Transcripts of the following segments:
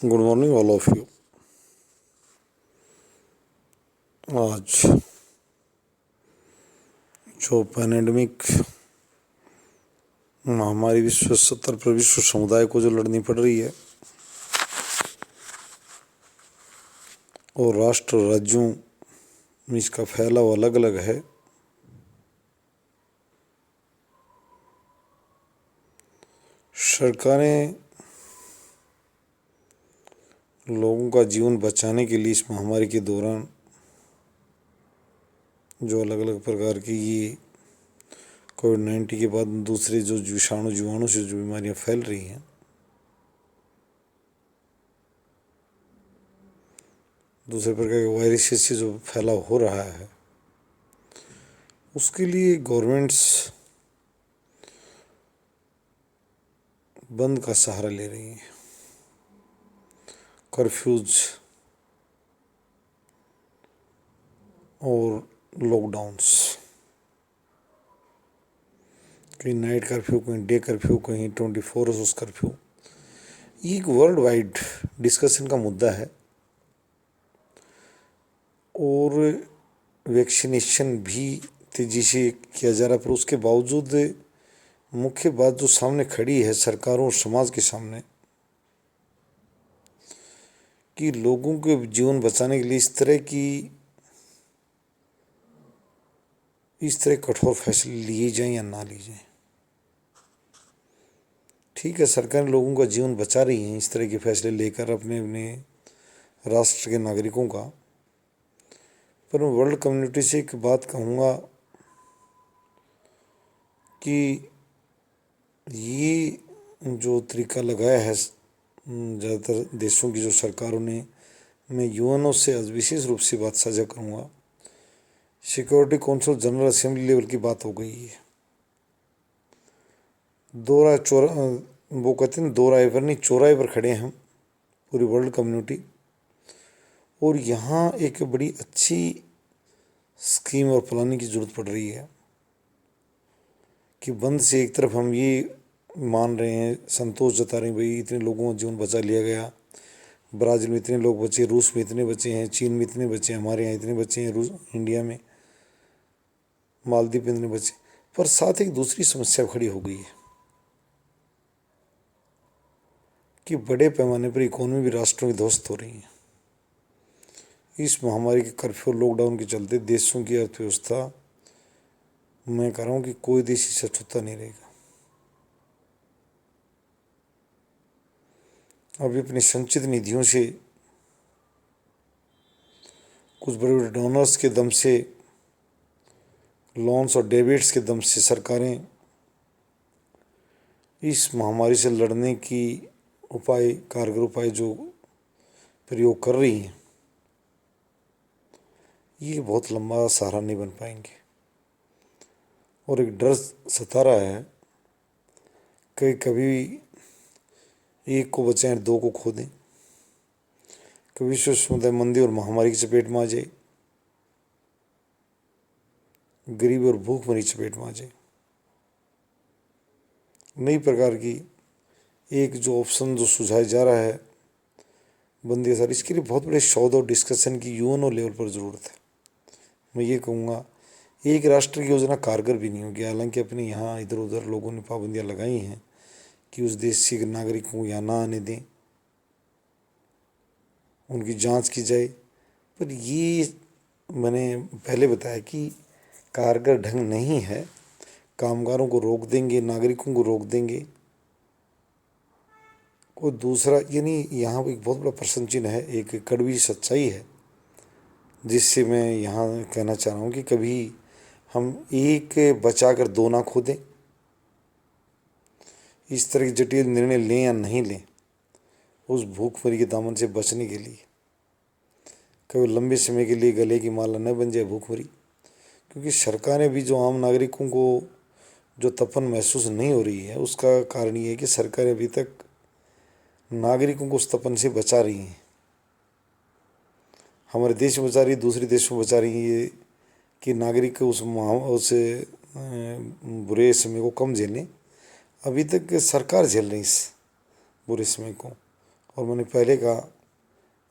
Good morning all of you. आज जो pandemic महामारी विश्व स्तर पर विश्व समुदाय को जो लड़नी पड़ रही है और राष्ट्र राज्यों में इसका फैलाव अलग अलग है। सरकारें लोगों का जीवन बचाने के लिए इस महामारी के दौरान जो अलग अलग प्रकार की ये कोविड-19 के बाद दूसरे जो जीवाणु से जो बीमारियां फैल रही हैं, दूसरे प्रकार के वायरस से जो फैलाव हो रहा है, उसके लिए गवर्नमेंट्स बंद का सहारा ले रही हैं। कर्फ्यूज और लॉकडाउन्स, कहीं नाइट कर्फ्यू, कहीं डे कर्फ्यू, कहीं 24 आवर्स कर्फ्यू। ये एक वर्ल्ड वाइड डिस्कशन का मुद्दा है और वैक्सीनेशन भी तेजी से किया जा रहा है, पर उसके बावजूद मुख्य बात जो सामने खड़ी है सरकारों और समाज के सामने कि लोगों के जीवन बचाने के लिए इस तरह कठोर फैसले लिए जाएं या ना लिए जाएं। ठीक है, सरकार लोगों का जीवन बचा रही है इस तरह के फैसले लेकर अपने अपने राष्ट्र के नागरिकों का, पर मैं वर्ल्ड कम्युनिटी से एक बात कहूँगा कि ये जो तरीका लगाया है ज़्यादातर देशों की जो सरकारों ने, मैं यूएनओ से आज विशेष रूप से बात साझा करूँगा। Security council general assembly level की बात हो गई है। वो कहते हैं दो राय पर नहीं, चौराहे पर खड़े हैं हम, पूरी वर्ल्ड कम्युनिटी, और यहाँ एक बड़ी अच्छी स्कीम और प्लानिंग की जरूरत पड़ रही है कि बंद से एक तरफ हम ये मान रहे हैं, संतोष जता रहे हैं, भाई इतने लोगों का जीवन बचा लिया गया, ब्राज़ील में इतने लोग बचे, रूस में इतने बचे हैं, चीन में इतने बचे हैं, हमारे यहाँ इतने बचे हैं, इंडिया में, मालदीव में इतने बचे। पर साथ एक दूसरी समस्या खड़ी हो गई है कि बड़े पैमाने पर इकोनॉमी भी राष्ट्रों की ध्वस्त हो रही है। इस महामारी के कर्फ्यू लॉकडाउन के चलते देशों की अर्थव्यवस्था, मैं कह रहा हूँ कि कोई देश इससे अछूता नहीं रहेगा। अभी अपनी संचित निधियों से, कुछ बड़े बड़े डोनर्स के दम से, लोन्स और डेबिट्स के दम से सरकारें इस महामारी से लड़ने की कारगर उपाय जो प्रयोग कर रही हैं, ये बहुत लंबा सहारा नहीं बन पाएंगे। और एक डर सता रहा है कि कभी एक को बचाएं, दो को खो दें, कभी विश्व समुदाय मंदी और महामारी की चपेट में आ जाए, गरीब और भूखमरी चपेट में आ जाए। नई प्रकार की एक जो ऑप्शन जो सुझाया जा रहा है बंदी सर, इसके लिए बहुत बड़े शोध और डिस्कशन की यूएनओ लेवल पर ज़रूरत है। मैं ये कहूँगा एक राष्ट्र की योजना कारगर भी नहीं होगी। हालांकि अपने यहाँ इधर उधर लोगों ने पाबंदियाँ लगाई हैं कि उस देश के नागरिकों को यहाँ ना आने दें, उनकी जांच की जाए, पर ये मैंने पहले बताया कि कारगर ढंग नहीं है। कामगारों को रोक देंगे, नागरिकों को रोक देंगे, कोई दूसरा, यानी यहाँ एक बहुत बड़ा प्रश्न चिन्ह है, एक कड़वी सच्चाई है जिससे मैं यहाँ कहना चाह रहा हूँ कि कभी हम एक बचा कर दो ना खो दें। इस तरह के जटिल निर्णय लें या नहीं लें उस भूखमरी के दामन से बचने के लिए, कभी लंबे समय के लिए गले की माला न बन जाए भूखमरी। क्योंकि सरकारें भी जो आम नागरिकों को जो तपन महसूस नहीं हो रही है, उसका कारण ये है कि सरकारें अभी तक नागरिकों को उस तपन से बचा रही हैं। हमारे देश में बचा रही है, दूसरे देशों में बचा रही है कि नागरिक उस बुरे समय को कम झेलें। अभी तक सरकार झेल रही इस बुरे समय को, और मैंने पहले कहा,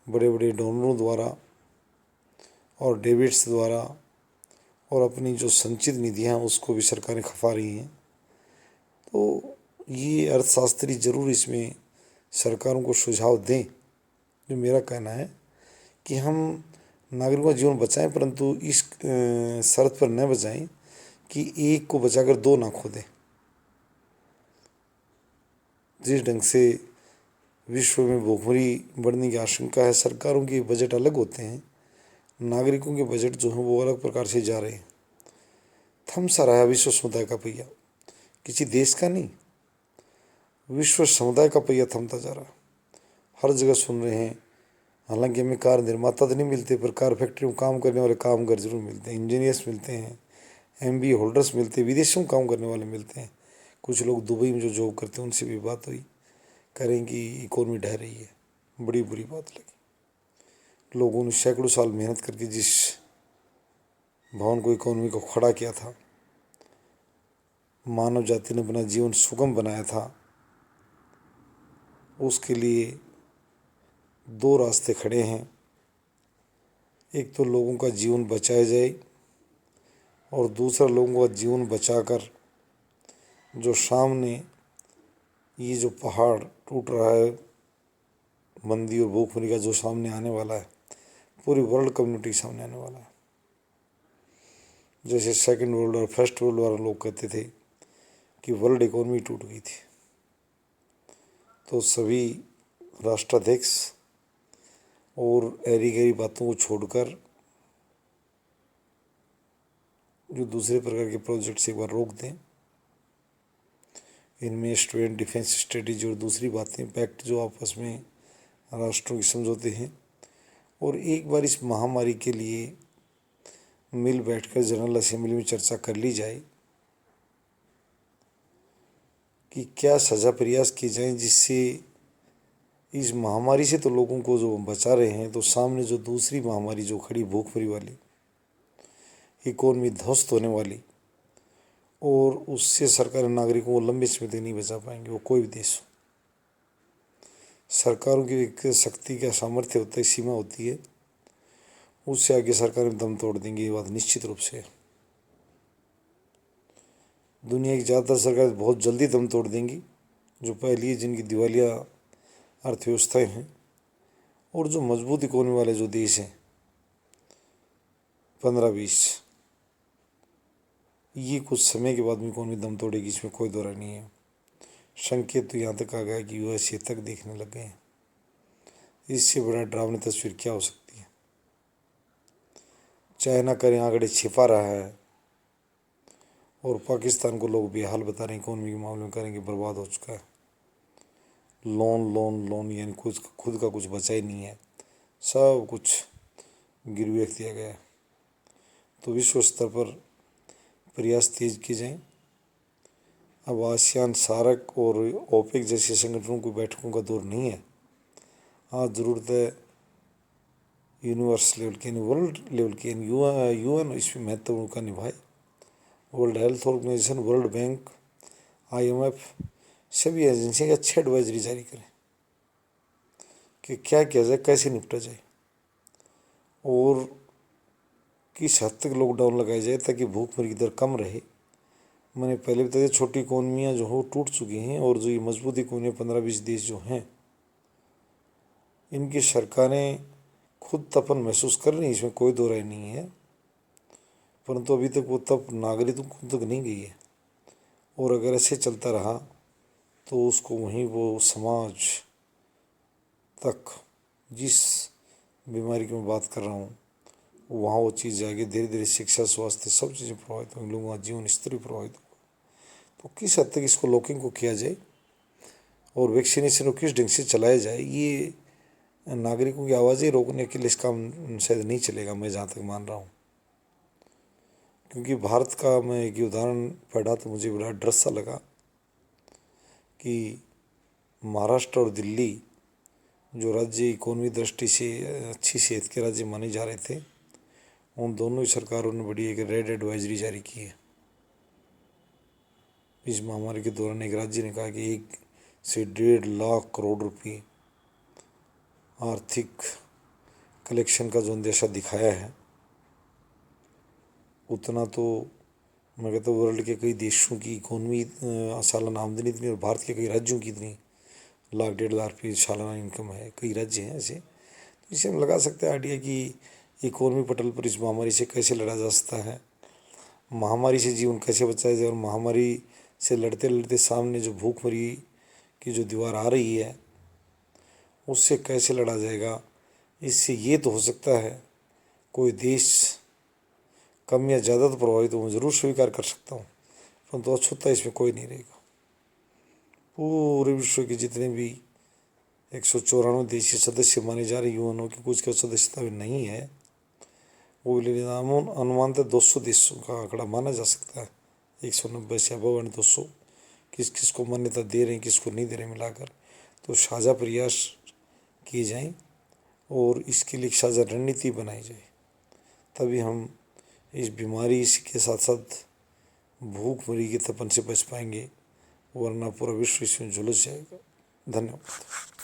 बड़े बड़े डोनरों द्वारा और डेबिट्स द्वारा और अपनी जो संचित निधियाँ उसको भी सरकारें खफा रही हैं। तो ये अर्थशास्त्री जरूर इसमें सरकारों को सुझाव दें। जो मेरा कहना है कि हम नागरिकों का जीवन बचाएं, परंतु इस शर्त पर न बचाएं कि एक को बचाकर दो ना खो दें। जिस ढंग से विश्व में भूखमरी बढ़ने की आशंका है, सरकारों के बजट अलग होते हैं, नागरिकों के बजट जो हैं वो अलग प्रकार से जा रहे हैं। थम सा रहा है विश्व समुदाय का पहिया, किसी देश का नहीं, विश्व समुदाय का पहिया थमता जा रहा। हर जगह सुन रहे हैं, हालांकि हमें कार निर्माता तो नहीं मिलते, पर कार फैक्ट्री में काम करने वाले कामगार जरूर मिलते हैं, इंजीनियर्स मिलते हैं, MBA होल्डर्स मिलते हैं, विदेशों में काम करने वाले मिलते हैं। कुछ लोग दुबई में जो जॉब करते हैं उनसे भी बात हुई, कह रहे हैं कि इकोनॉमी ढह रही है। बड़ी बुरी बात लगी। लोगों ने सैकड़ों साल मेहनत करके जिस भवन को, इकोनॉमी को खड़ा किया था, मानव जाति ने अपना जीवन सुगम बनाया था, उसके लिए दो रास्ते खड़े हैं। एक तो लोगों का जीवन बचाया जाए और दूसरा लोगों का जीवन बचाकर जो सामने ये जो पहाड़ टूट रहा है, मंदी और भूखमरी का जो सामने आने वाला है, पूरी वर्ल्ड कम्युनिटी के सामने आने वाला है। जैसे सेकेंड वर्ल्ड और फर्स्ट वर्ल्ड वाले लोग कहते थे कि वर्ल्ड इकोनॉमी टूट गई थी, तो सभी राष्ट्राध्यक्ष और ऐरी गैरी बातों को छोड़कर जो दूसरे प्रकार के प्रोजेक्ट्स एक बार रोक दें, इनमें स्टूडेंट डिफेंस स्ट्रेटेजी और दूसरी बातें, पैक्ट जो आपस में राष्ट्रों के समझौते हैं, और एक बार इस महामारी के लिए मिल बैठकर जनरल असेंबली में चर्चा कर ली जाए कि क्या सजा प्रयास किए जाएं जिससे इस महामारी से तो लोगों को जो बचा रहे हैं, तो सामने जो दूसरी महामारी जो खड़ी भूखमरी वाली, इकोनॉमी ध्वस्त होने वाली, और उससे सरकार नागरिकों को लंबे समय तक नहीं बचा पाएंगे, वो कोई भी देश हो। सरकारों की एक शक्ति का सामर्थ्य होता है, सीमा होती है, उससे आगे सरकारें दम तोड़ देंगी, ये बात निश्चित रूप से। दुनिया की ज़्यादातर सरकारें बहुत जल्दी दम तोड़ देंगी, जो पहली जिनकी दिवालिया अर्थव्यवस्थाएं हैं, और जो मजबूत इकोनॉमी वाले जो देश हैं 15-20, ये कुछ समय के बाद में इकोनॉमी दम तोड़ेगी, इसमें कोई दो राय नहीं है। संकेत तो यहाँ तक आ गया कि USA तक देखने लग गए हैं। इससे बड़ा डरावनी तस्वीर क्या हो सकती है। चाइना करें आंकड़े छिपा रहा है, और पाकिस्तान को लोग बेहाल बता रहे हैं, इकोनॉमी के मामले में करेंगे बर्बाद हो चुका है। लोन लोन लोन, यानी कुछ खुद का कुछ बचा ही नहीं है, सब कुछ गिरवी रख दिया गया है। तो विश्व स्तर पर प्रयास तेज किए जाएं। अब आसियान, सार्क और ओपेक जैसे संगठनों की बैठकों का दौर नहीं है। आज ज़रूरत है यूनिवर्स लेवल की, यानी वर्ल्ड लेवल की, यानी UN इसमें महत्वपूर्ण भूमिका निभाए। World health organisation, world bank, IMF, सभी एजेंसियाँ अच्छी एडवाइजरी जारी करें कि क्या किया जाए, कैसे निपटा जाए, और किस हद तक लॉकडाउन लगाया जाए ताकि भूखमरी की दर कम रहे। मैंने पहले बताया, छोटी इकोनॉमियाँ जो हो टूट चुकी हैं, और जो ये मजबूत इकोनॉमी 15-20 देश जो हैं, इनकी सरकारें खुद तपन महसूस कर रही हैं, इसमें कोई दो राय नहीं है, परंतु अभी तक वो तप नागरिकों तक नहीं गई है। और अगर ऐसे चलता रहा तो उसको वहीं वो समाज तक, जिस बीमारी की मैं बात कर रहा हूँ, वहाँ वो चीज़ जाएगी। धीरे धीरे शिक्षा, स्वास्थ्य, सब चीज़ें प्रभावित होंगी, लोगों का जीवन स्तर भी प्रभावित होगा। तो किस हद तक इसको लॉकिंग को किया जाए और वैक्सीनेशन को किस ढंग से चलाया जाए, ये नागरिकों की आवाज़ें रोकने के लिए इस काम शायद नहीं चलेगा, मैं जहाँ तक मान रहा हूँ। क्योंकि भारत का मैं एक उदाहरण पढ़ा तो मुझे बड़ा डर सा लगा कि महाराष्ट्र और दिल्ली, जो राज्य इकोनॉमी दृष्टि से अच्छी सेहत के राज्य माने जा रहे थे, उन दोनों ही सरकारों ने बड़ी एक रेड एडवाइजरी जारी की है। इस महामारी के दौरान एक राज्य ने कहा कि 1 से 1.5 लाख करोड़ रुपये आर्थिक कलेक्शन का जो अंदेशा दिखाया है, उतना तो मैं कहता हूँ वर्ल्ड के कई देशों की इकोनॉमी सालाना आमदनी इतनी, और भारत के कई राज्यों की इतनी 1,00,000 रुपये सालाना इनकम है। कई राज्य हैं ऐसे, तो इसे हम लगा सकते हैं आइडिया कि इकोनॉमी पटल पर इस महामारी से कैसे लड़ा जा सकता है, महामारी से जीवन कैसे बचाया जाए, और महामारी से लड़ते लड़ते सामने जो भूखमरी की जो दीवार आ रही है उससे कैसे लड़ा जाएगा। इससे ये तो हो सकता है कोई देश कम या ज़्यादा तो प्रभावित हो, मैं ज़रूर स्वीकार कर सकता हूँ, परंतु अछूता इसमें कोई नहीं रहेगा। पूरे विश्व के जितने भी 194 देशीय सदस्य माने जा रहे यूएनओ की, कुछ का सदस्यता भी नहीं है, वो अनुमानतः 200 देशों का आंकड़ा माना जा सकता है। 190 से अबव 200 किस किस को मान्यता दे रहे हैं, किसको नहीं दे रहे मिलाकर, तो साझा प्रयास किए जाएं और इसके लिए एक साझा रणनीति बनाई जाए, तभी हम इस बीमारी के साथ साथ भूखमरी के तपन से बच पाएंगे, वरना पूरा विश्व इसमें झुलस जाएगा। धन्यवाद।